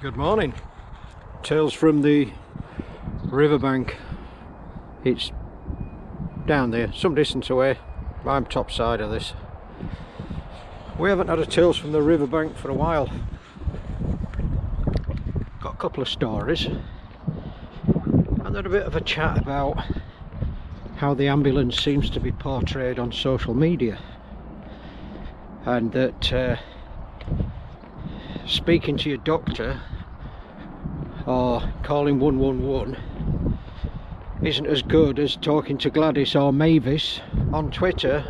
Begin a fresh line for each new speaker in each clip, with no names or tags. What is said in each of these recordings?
Good morning. Tales from the Riverbank. It's down there, some distance away. I'm top side of this. We haven't had a Tales from the Riverbank for a while. Got a couple of stories and then a bit of a chat about how the ambulance seems to be portrayed on social media, and that speaking to your doctor or calling 111 isn't as good as talking to Gladys or Mavis on Twitter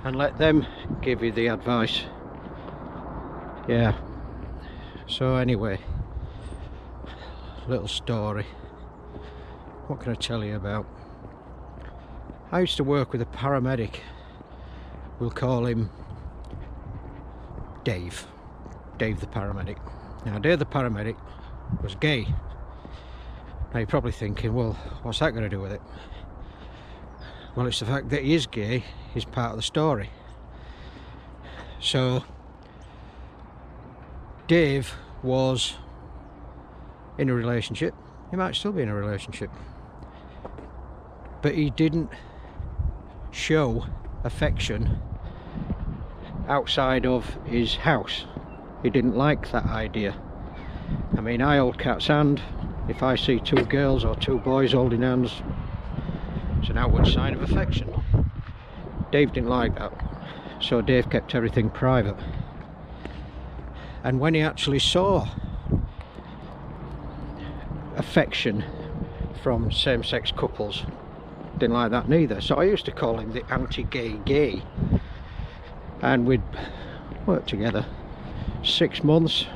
and let them give you the advice. Yeah, so anyway, little story. What can I tell you about? I used to work with a paramedic. We'll call him Dave the paramedic. Now Dave the paramedic was gay. Now you're probably thinking, well, what's that going to do with it? Well, it's the fact that he is gay is part of the story. So Dave was in a relationship. He might still be in a relationship, but he didn't show affection outside of his house. He didn't like that idea. I mean, I hold cat's hand. If I see two girls or two boys holding hands, it's an outward sign of affection. Dave didn't like that, so Dave kept everything private. And when he actually saw affection from same-sex couples, didn't like that neither. So I used to call him the anti-gay gay, and we'd work together 6 months.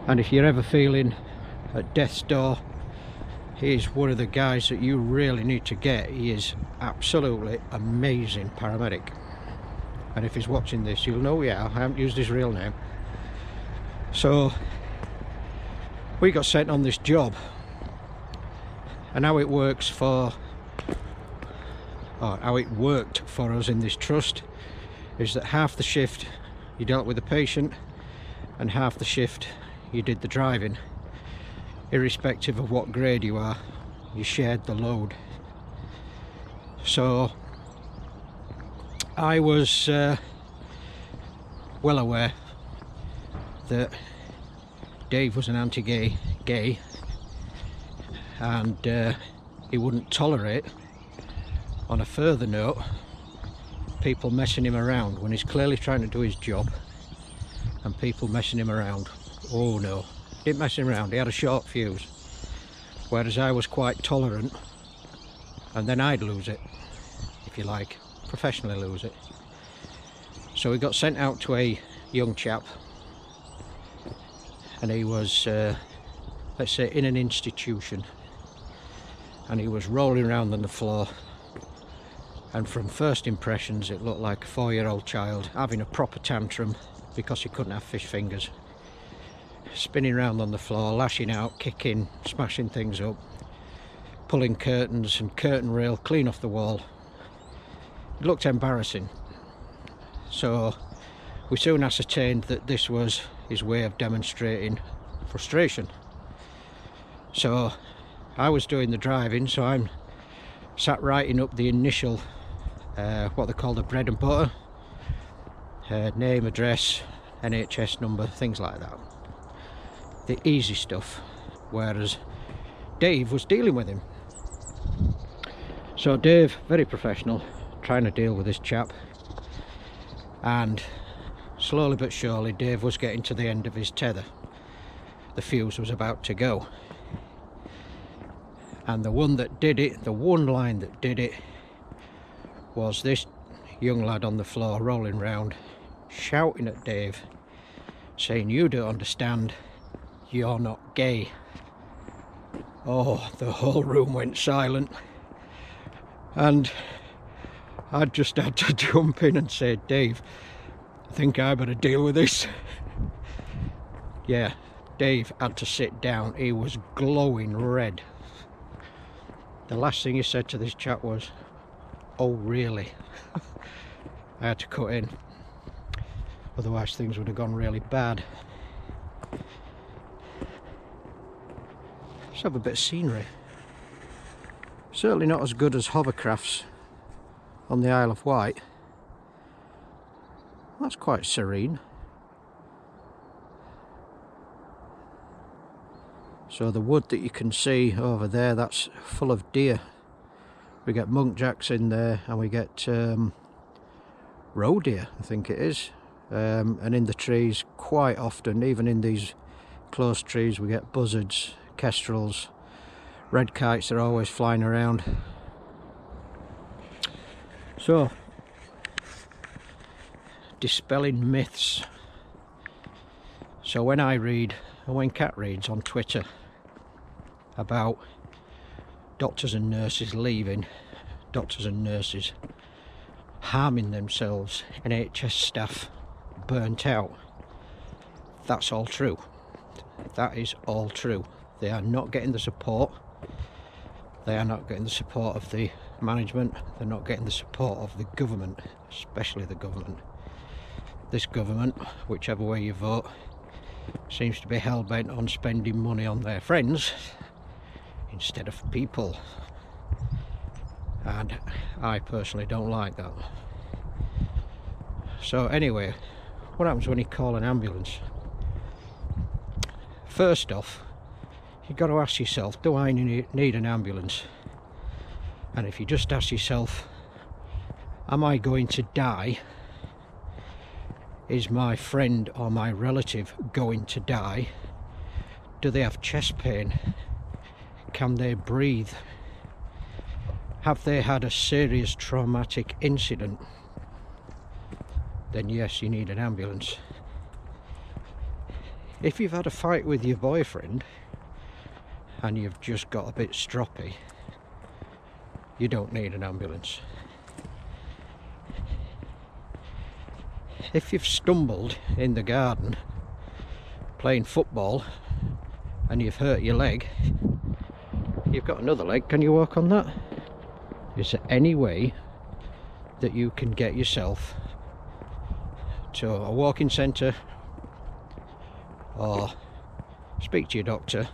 And if you're ever feeling at death's door, he's one of the guys that you really need to get. He is absolutely amazing paramedic, and if he's watching this, you'll know. Yeah, I haven't used his real name. So we got sent on this job, and how it works for, or how it worked for us in this trust, is that half the shift you dealt with the patient and half the shift you did the driving. Irrespective of what grade you are, you shared the load. So I was well aware that Dave was an anti-gay gay, and he wouldn't tolerate, on a further note, people messing him around when he's clearly trying to do his job, and people messing him around. Oh no, didn't mess him around, he had a short fuse, whereas I was quite tolerant, and then I'd lose it, if you like, professionally lose it. So we got sent out to a young chap, and he was let's say in an institution, and he was rolling around on the floor, and from first impressions it looked like a 4-year-old child having a proper tantrum because he couldn't have fish fingers, spinning around on the floor, lashing out, kicking, smashing things up, pulling curtains and curtain rail clean off the wall. It looked embarrassing. So we soon ascertained that this was his way of demonstrating frustration. So I was doing the driving, so I'm sat writing up the initial what they call the bread and butter, name, address, NHS number, things like that, the easy stuff, whereas Dave was dealing with him. So Dave, very professional, trying to deal with this chap, and slowly but surely Dave was getting to the end of his tether. The fuse was about to go, and the one that did it, the one line that did it, was this young lad on the floor rolling round, shouting at Dave, saying, "You don't understand, you're not gay." Oh, the whole room went silent, and I just had to jump in and say, "Dave, I think I better deal with this." Yeah, Dave had to sit down. He was glowing red. The last thing he said to this chap was, "Oh really?" I had to cut in, otherwise things would have gone really bad. Let's have a bit of scenery. Certainly not as good as hovercrafts on the Isle of Wight. That's quite serene. So the wood that you can see over there, that's full of deer. We get muntjacs in there, and we get roe deer, I think it is. And in the trees quite often, even in these close trees, we get buzzards, kestrels, red kites are always flying around. So, dispelling myths. So when I read, and when Kat reads on Twitter about doctors and nurses leaving, doctors and nurses harming themselves, NHS staff burnt out, that's all true. That is all true. They are not getting the support. They are not getting the support of the management. They're not getting the support of the government, especially the government. This government, whichever way you vote, seems to be hell-bent on spending money on their friends instead of people. And I personally don't like that. So anyway, what happens when you call an ambulance? First off, you've got to ask yourself, do I need an ambulance? And if you just ask yourself, am I going to die? Is my friend or my relative going to die? Do they have chest pain? Can they breathe? Have they had a serious traumatic incident? Then yes, you need an ambulance. If you've had a fight with your boyfriend and you've just got a bit stroppy, you don't need an ambulance. If you've stumbled in the garden playing football and you've hurt your leg, you've got another leg, can you walk on that? Is there any way that you can get yourself to a walking centre or speak to your doctor?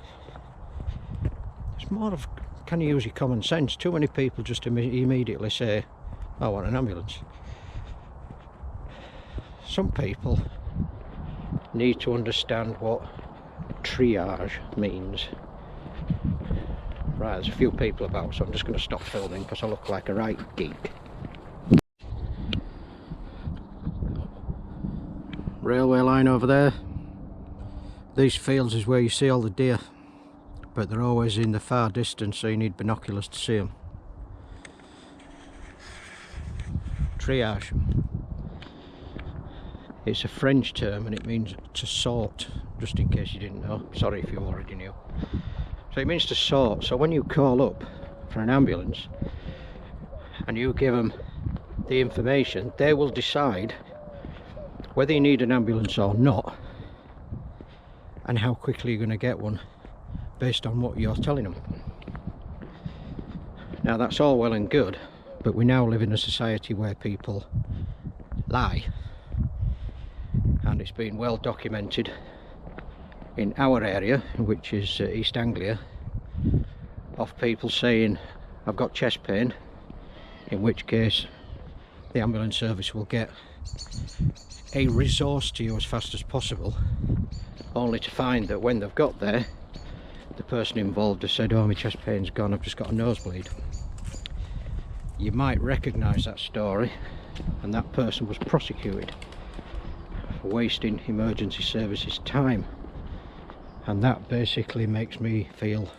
It's more of, can you use your common sense? Too many people just immediately say, I want an ambulance. Some people need to understand what triage means. Right, there's a few people about, so I'm just going to stop filming because I look like a right geek. Railway line over there. These fields is where you see all the deer, but they're always in the far distance, so you need binoculars to see them. Triage. It's a French term and it means to sort, just in case you didn't know. Sorry if you already knew. So it means to sort. So when you call up for an ambulance and you give them the information, they will decide whether you need an ambulance or not and how quickly you're going to get one based on what you're telling them. Now that's all well and good, but we now live in a society where people lie. And it's been well documented in our area, which is East Anglia, of people saying, I've got chest pain, in which case the ambulance service will get a resource to you as fast as possible, only to find that when they've got there, the person involved has said, oh, my chest pain's gone, I've just got a nosebleed. You might recognise that story, and that person was prosecuted for wasting emergency services time, and that basically makes me feel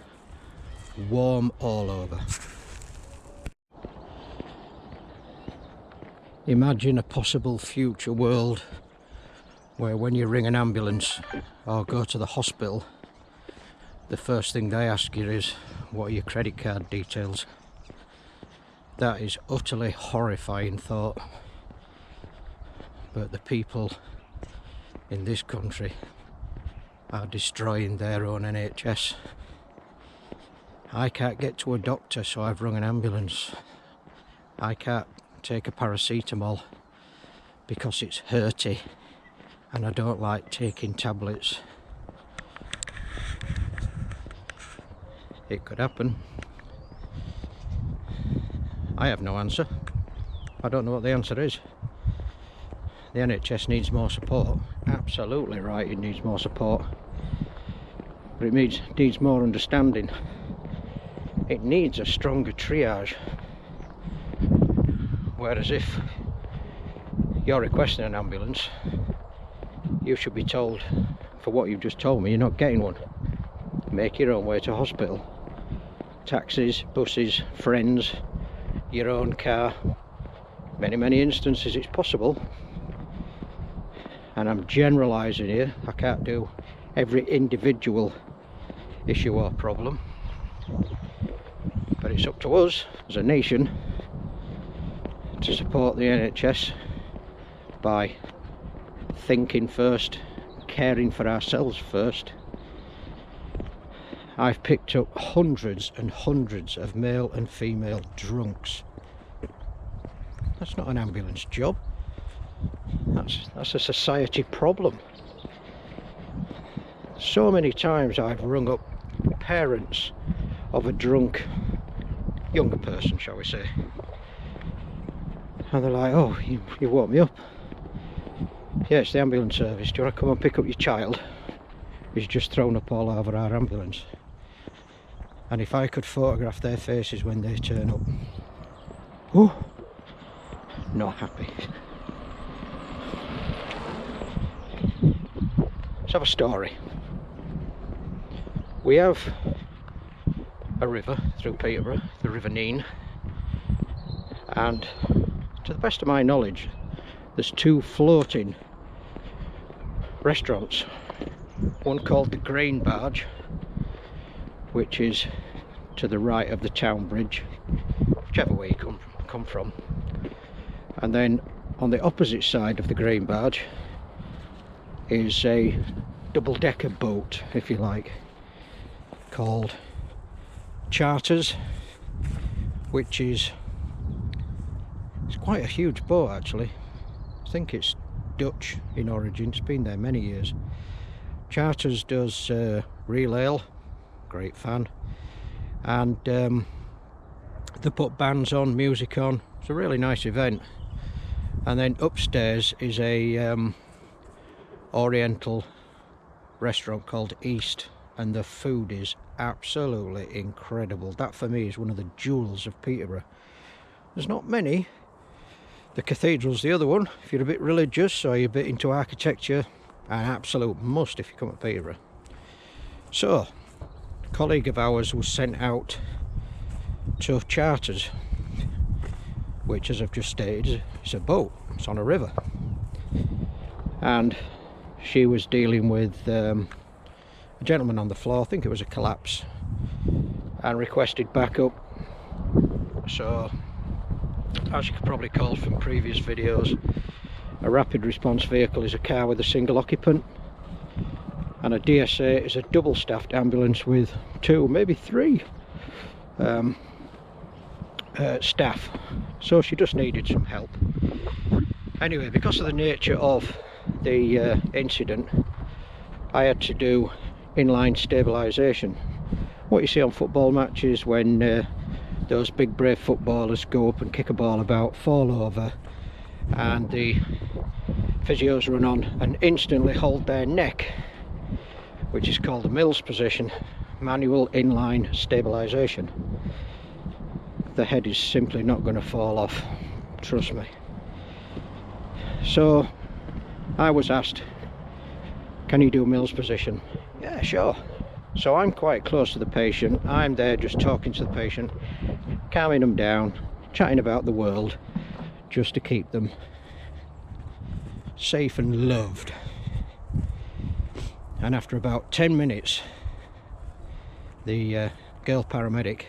warm all over. Imagine a possible future world where when you ring an ambulance or go to the hospital, the first thing they ask you is, what are your credit card details? That is utterly horrifying thought, but the people in this country are destroying their own NHS. I can't get to a doctor, so I've rung an ambulance. I can't take a paracetamol because it's hurty and I don't like taking tablets. It could happen. I have no answer. I don't know what the answer is. The NHS needs more support. Absolutely right, it needs more support. But it needs more understanding. It needs a stronger triage. Whereas if you're requesting an ambulance, you should be told, for what you've just told me, you're not getting one. Make your own way to hospital. Taxis, buses, friends, your own car. Many instances it's possible. And I'm generalising here. I can't do every individual issue or problem. But it's up to us as a nation to support the NHS by thinking first, caring for ourselves first. I've picked up hundreds and hundreds of male and female drunks. That's not an ambulance job. That's a society problem. So many times I've rung up parents of a drunk younger person, shall we say, and they're like, oh, you woke me up. Yeah, it's the ambulance service. Do you want to come and pick up your child? He's just thrown up all over our ambulance. And if I could photograph their faces when they turn up, oh, not happy. Let's have a story. We have a river through Peterborough, the River Nene, and to the best of my knowledge there's two floating restaurants. One called the Grain Barge, which is to the right of the town bridge, whichever way you come from, and then on the opposite side of the Grain Barge is a double-decker boat, if you like, called Charters, which is, it's quite a huge boat actually. I think it's Dutch in origin. It's been there many years. Charters does real ale, great fan, and they put bands on, music on. It's a really nice event. And then upstairs is a oriental restaurant called East, and the food is absolutely incredible. That for me is one of the jewels of Peterborough. There's not many. The cathedral's the other one. If you're a bit religious or you're a bit into architecture, an absolute must if you come to Peterborough. So, a colleague of ours was sent out to Charters, which, as I've just stated, is a boat. It's on a river. And she was dealing with a gentleman on the floor, I think it was a collapse, and requested backup. So, as you could probably call from previous videos, a rapid response vehicle is a car with a single occupant, and a DSA is a double staffed ambulance with 2, maybe 3 staff. So she just needed some help. Anyway, because of the nature of the incident, I had to do inline stabilization. What you see on football matches when those big brave footballers go up and kick a ball about, fall over, and the physios run on and instantly hold their neck, which is called the Mills position, manual inline stabilization. The head is simply not going to fall off, trust me. So I was asked, can you do Mills position? Yeah, sure. So I'm quite close to the patient. I'm there just talking to the patient, calming them down, chatting about the world, just to keep them safe and loved. And after about 10 minutes, the girl paramedic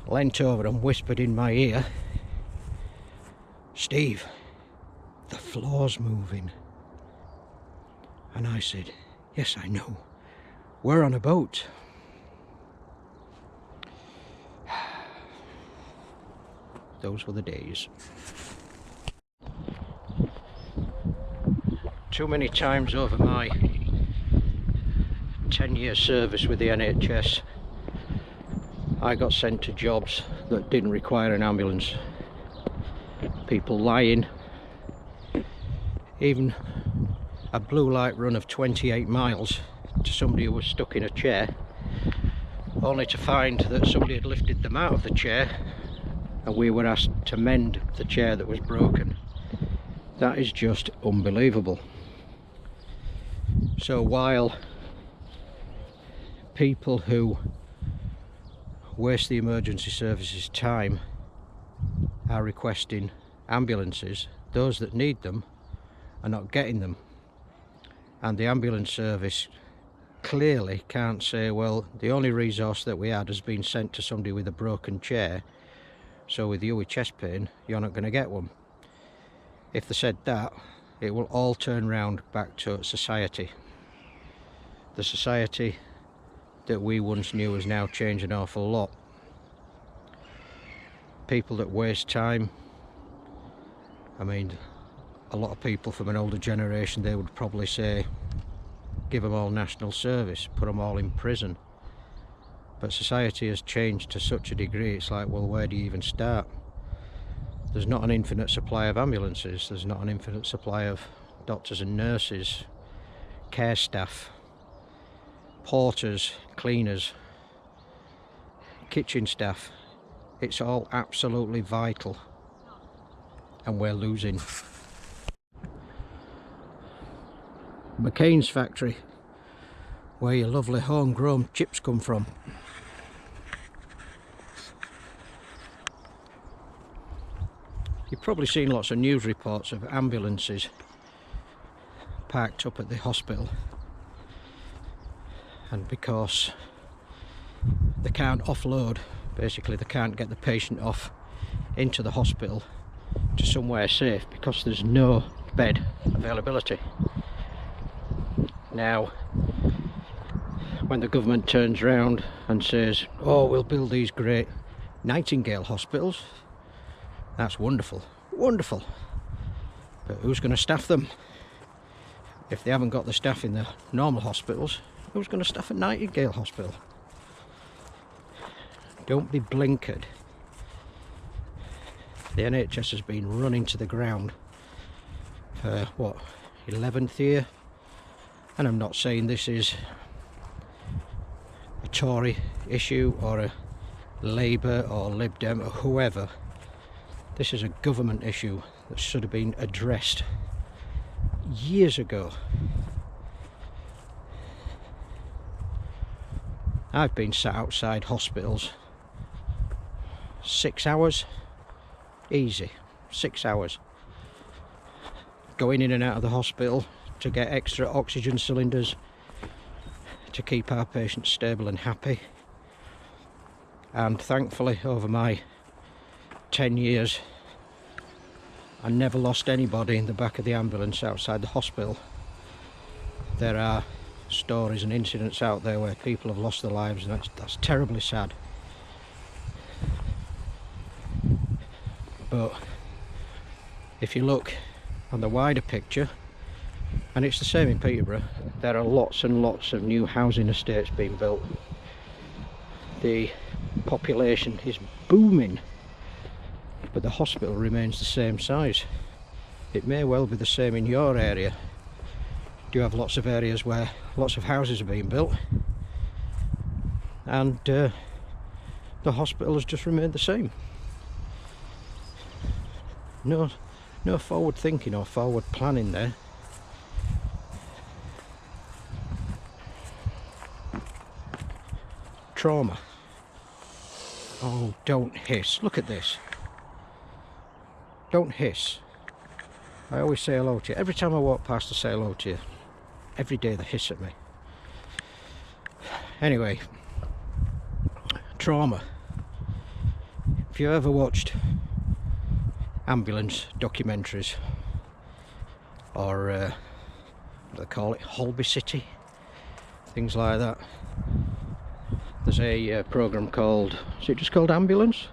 leant over and whispered in my ear, "Steve, the floor's moving." And I said, "Yes, I know. We're on a boat." Those were the days. Too many times over my 10-year service with the NHS, I got sent to jobs that didn't require an ambulance. People lying, even a blue light run of 28 miles to somebody who was stuck in a chair, only to find that somebody had lifted them out of the chair and we were asked to mend the chair that was broken. That is just unbelievable. So while people who waste the emergency services time are requesting ambulances, those that need them are not getting them. And the ambulance service clearly can't say, well, the only resource that we had has been sent to somebody with a broken chair, so with you with chest pain, you're not going to get one. If they said that, it will all turn round back to society. The society that we once knew has now changed an awful lot. People that waste time, I mean, a lot of people from an older generation, they would probably say, give them all national service, put them all in prison. But society has changed to such a degree, it's like, well, where do you even start? There's not an infinite supply of ambulances, there's not an infinite supply of doctors and nurses, care staff, porters, cleaners, kitchen staff. It's all absolutely vital, and we're losing. McCain's factory, where your lovely homegrown chips come from. You've probably seen lots of news reports of ambulances parked up at the hospital, and because they can't offload, basically they can't get the patient off into the hospital to somewhere safe because there's no bed availability. Now, when the government turns around and says, oh, we'll build these great Nightingale hospitals, that's wonderful, wonderful, but who's going to staff them? If they haven't got the staff in the normal hospitals, who's going to staff a Nightingale hospital? Don't be blinkered. The NHS has been running to the ground for, what, 11th year? And I'm not saying this is a Tory issue or a Labour or Lib Dem or whoever. This is a government issue that should have been addressed years ago. I've been sat outside hospitals 6 hours, easy, 6 hours, going in and out of the hospital to get extra oxygen cylinders to keep our patients stable and happy. And thankfully, over my 10 years, I never lost anybody in the back of the ambulance outside the hospital. There are stories and incidents out there where people have lost their lives, and that's terribly sad. But if you look on the wider picture, and it's the same in Peterborough, there are lots and lots of new housing estates being built. The population is booming, but the hospital remains the same size. It may well be the same in your area. You have lots of areas where lots of houses are being built, and the hospital has just remained the same. No forward thinking or forward planning there. Trauma. Oh, don't hiss. Look at this. Don't hiss. I always say hello to you. Every time I walk past, I say hello to you. Every day they hiss at me. Anyway, trauma. If you ever watched ambulance documentaries, or what do they call it, Holby City, things like that, there's a programme called, is it just called Ambulance?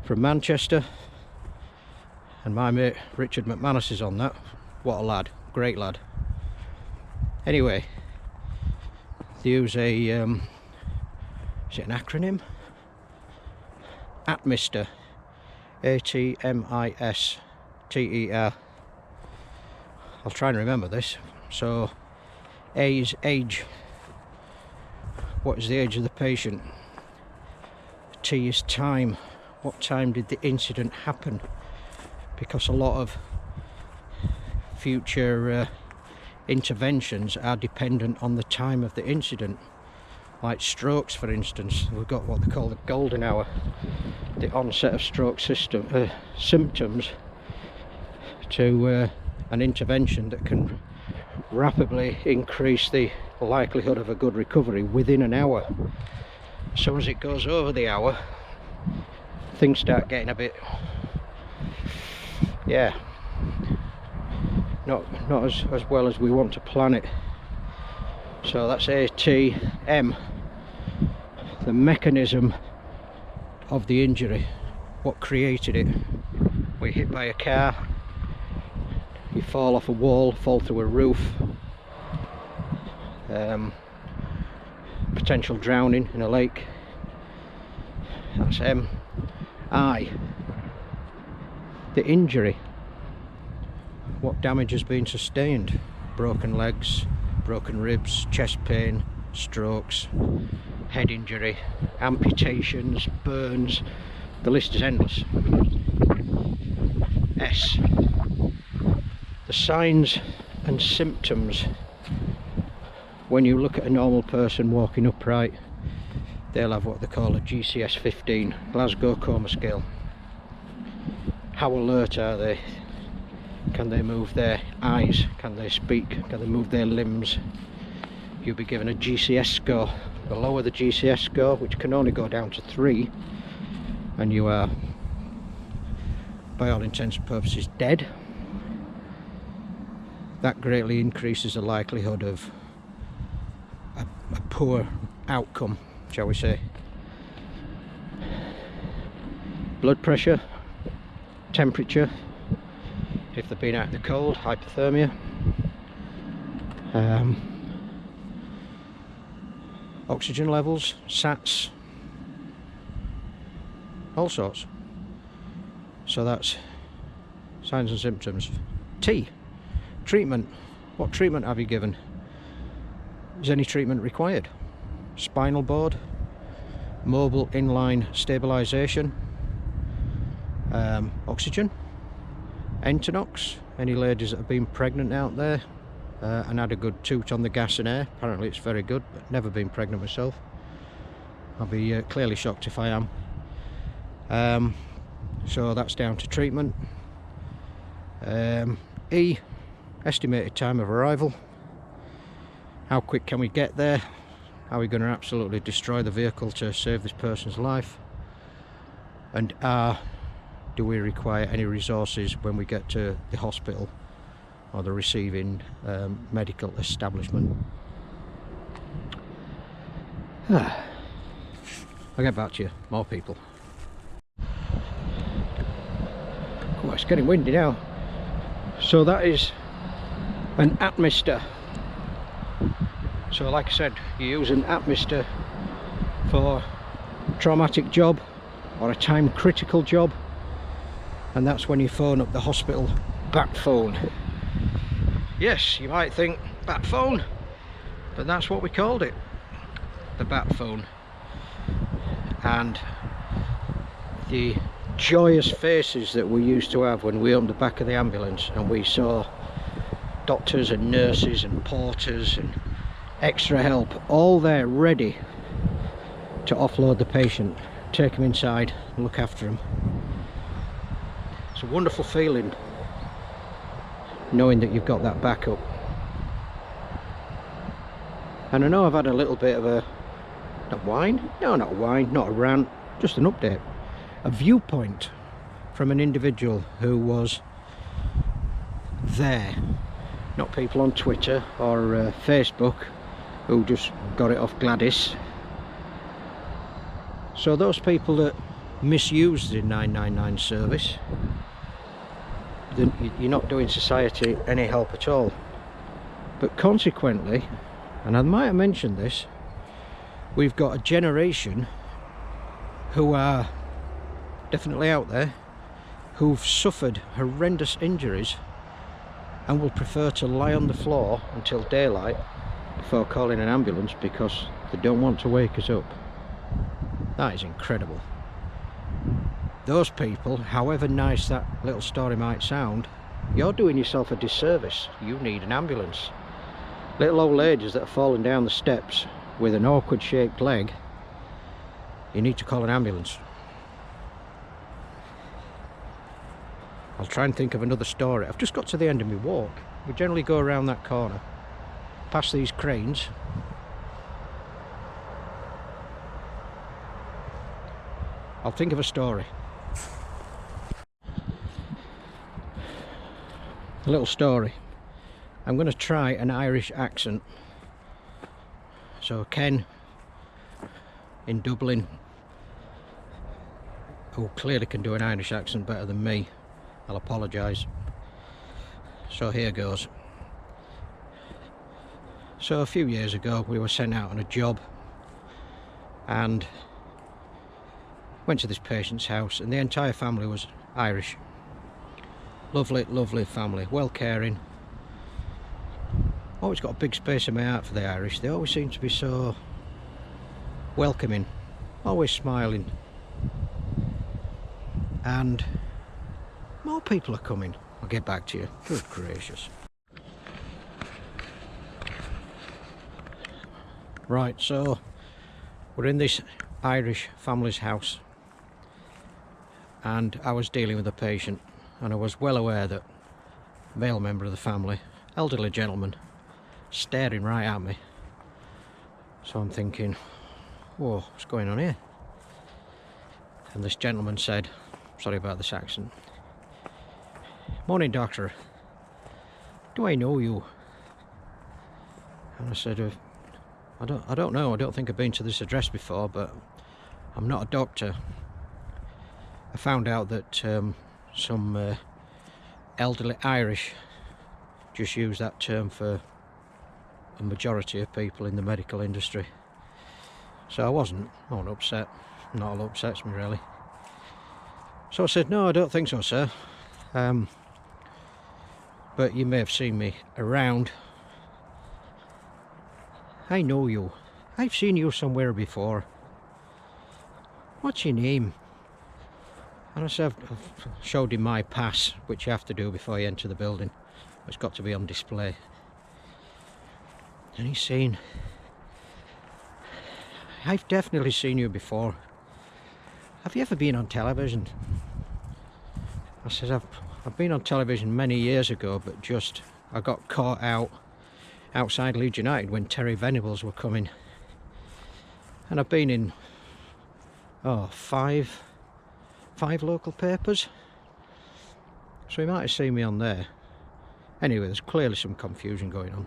From Manchester, and my mate Richard McManus is on that. What a lad, great lad. Anyway, they use a, is it an acronym? Atmister, Atmister. I'll try and remember this. So A is age. What is the age of the patient? T is time. What time did the incident happen? Because a lot of future interventions are dependent on the time of the incident. Like strokes, for instance, we've got what they call the golden hour, the onset of stroke symptoms, to an intervention that can rapidly increase the likelihood of a good recovery within an hour. As soon as it goes over the hour, things start getting a bit, yeah, not as well as we want to plan it. So that's ATM, the mechanism of the injury, what created it. We're hit by a car, you fall off a wall, fall through a roof, potential drowning in a lake. That's M. I, the injury, what damage has been sustained, broken legs, broken ribs, chest pain, strokes, head injury, amputations, burns, the list is endless. S, the signs and symptoms. When you look at a normal person walking upright, they'll have what they call a GCS 15, Glasgow Coma Scale. How alert are they? Can they move their eyes? Can they speak? Can they move their limbs? You'll be given a GCS score. The lower the GCS score, which can only go down to 3, and you are, by all intents and purposes, dead. That greatly increases the likelihood of a poor outcome, shall we say. Blood pressure, temperature, if they've been out in the cold, hypothermia, oxygen levels, SATs, all sorts. So that's signs and symptoms. T, treatment. What treatment have you given? Is any treatment required? Spinal board, mobile inline stabilization, oxygen, Entonox. Any ladies that have been pregnant out there and had a good toot on the gas and air, apparently it's very good, but never been pregnant myself. I'll be clearly shocked if I am. So that's down to treatment. E, estimated time of arrival. How quick can we get there? Are we going to absolutely destroy the vehicle to save this person's life? And R, do we require any resources when we get to the hospital or the receiving medical establishment? I'll get back to you, more people. Oh, it's getting windy now. So that is an Atmister. So like I said, you use an Atmister for a traumatic job or a time critical job, and that's when you phone up the hospital bat phone. Yes, you might think bat phone, but that's what we called it, the bat phone. And the joyous faces that we used to have when we opened the back of the ambulance and we saw doctors and nurses and porters and extra help all there ready to offload the patient, take him inside and look after him. It's a wonderful feeling knowing that you've got that backup. And I know I've had a little bit of a whine, no, not a whine, not a rant, just an update, a viewpoint from an individual who was there, not people on Twitter or Facebook who just got it off Gladys. So those people that misuse the 999 service, then you're not doing society any help at all. But consequently, and I might have mentioned this, we've got a generation who are definitely out there, who've suffered horrendous injuries and will prefer to lie on the floor until daylight before calling an ambulance because they don't want to wake us up. That is incredible. Those people, however nice that little story might sound, you're doing yourself a disservice. You need an ambulance. Little old ladies that are falling down the steps with an awkward shaped leg, you need to call an ambulance. I'll try and think of another story. I've just got to the end of my walk. We generally go around that corner, past these cranes. I'll think of a story. A little story. I'm going to try an Irish accent. So Ken in Dublin, who clearly can do an Irish accent better than me, I'll apologise. So here goes. So a few years ago we were sent out on a job and went to this patient's house, and the entire family was Irish. Lovely, lovely family, well caring. Always got a big space in my heart for the Irish. They always seem to be so welcoming, always smiling. And more people are coming. I'll get back to you. Good gracious. Right, so we're in this Irish family's house and I was dealing with a patient, and I was well aware that a male member of the family, elderly gentleman, staring right at me. So I'm thinking, whoa, what's going on here? And this gentleman said, sorry about this accent, "Morning, doctor. Do I know you?" And I said, I don't know. I don't think I've been to this address before, but I'm not a doctor. I found out that some elderly Irish just use that term for a majority of people in the medical industry. So I wasn't upset. Not all upsets me really. So I said, "No, I don't think so, sir. But you may have seen me around. I know you. I've seen you somewhere before. What's your name?" And I said, I've showed him my pass, which you have to do before you enter the building. It's got to be on display. And he's saying, "I've definitely seen you before. Have you ever been on television?" I said, I've been on television many years ago, but just I got caught outside Leeds United when Terry Venables were coming. And I've been in five local papers. So he might have seen me on there. Anyway, there's clearly some confusion going on.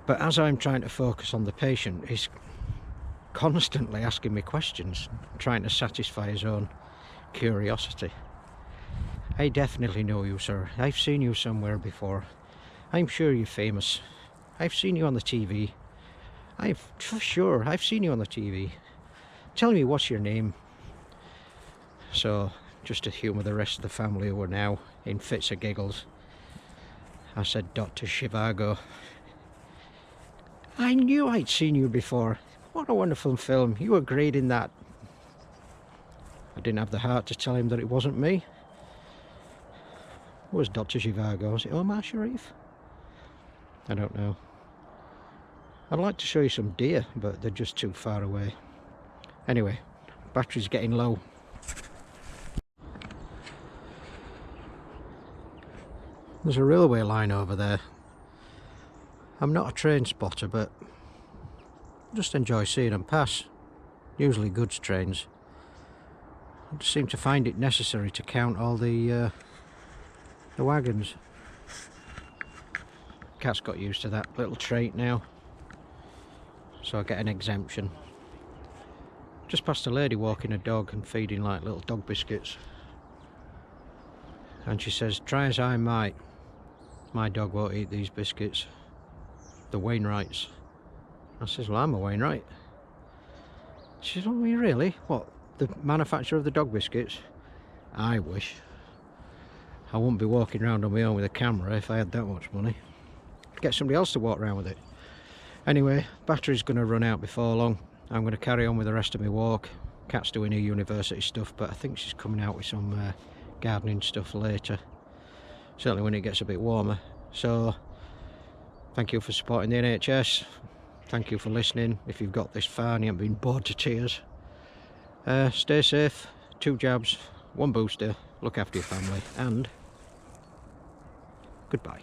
But as I'm trying to focus on the patient, he's constantly asking me questions, trying to satisfy his own curiosity. "I definitely know you, sir. I've seen you somewhere before. I'm sure you're famous. I've seen you on the TV. I've seen you on the TV. Tell me, what's your name?" So, just to humour the rest of the family who were now in fits of giggles, I said, "Dr. Zhivago." "I knew I'd seen you before. What a wonderful film. You were great in that." I didn't have the heart to tell him that it wasn't me. It was Dr. Zhivago. Was it Omar Sharif? I don't know. I'd like to show you some deer, but they're just too far away. Anyway, battery's getting low. There's a railway line over there. I'm not a train spotter, but I just enjoy seeing them pass. Usually goods trains. I just seem to find it necessary to count all the wagons. Cat's got used to that little trait now, so I get an exemption. Just past a lady walking a dog and feeding like little dog biscuits, and she says, "Try as I might, my dog won't eat these biscuits. The Wainwrights." I says, "Well, I'm a Wainwright." She says, "Oh, you really? What, the manufacturer of the dog biscuits? I wish. I wouldn't be walking around on my own with a camera if I had that much money. I'd get somebody else to walk around with it. Anyway, battery's going to run out before long. I'm going to carry on with the rest of my walk. Kat's doing her university stuff, but I think she's coming out with some gardening stuff later. Certainly when it gets a bit warmer. So, thank you for supporting the NHS. Thank you for listening. If you've got this far and you haven't been bored to tears. Stay safe. 2 jabs, 1 booster. Look after your family. And goodbye.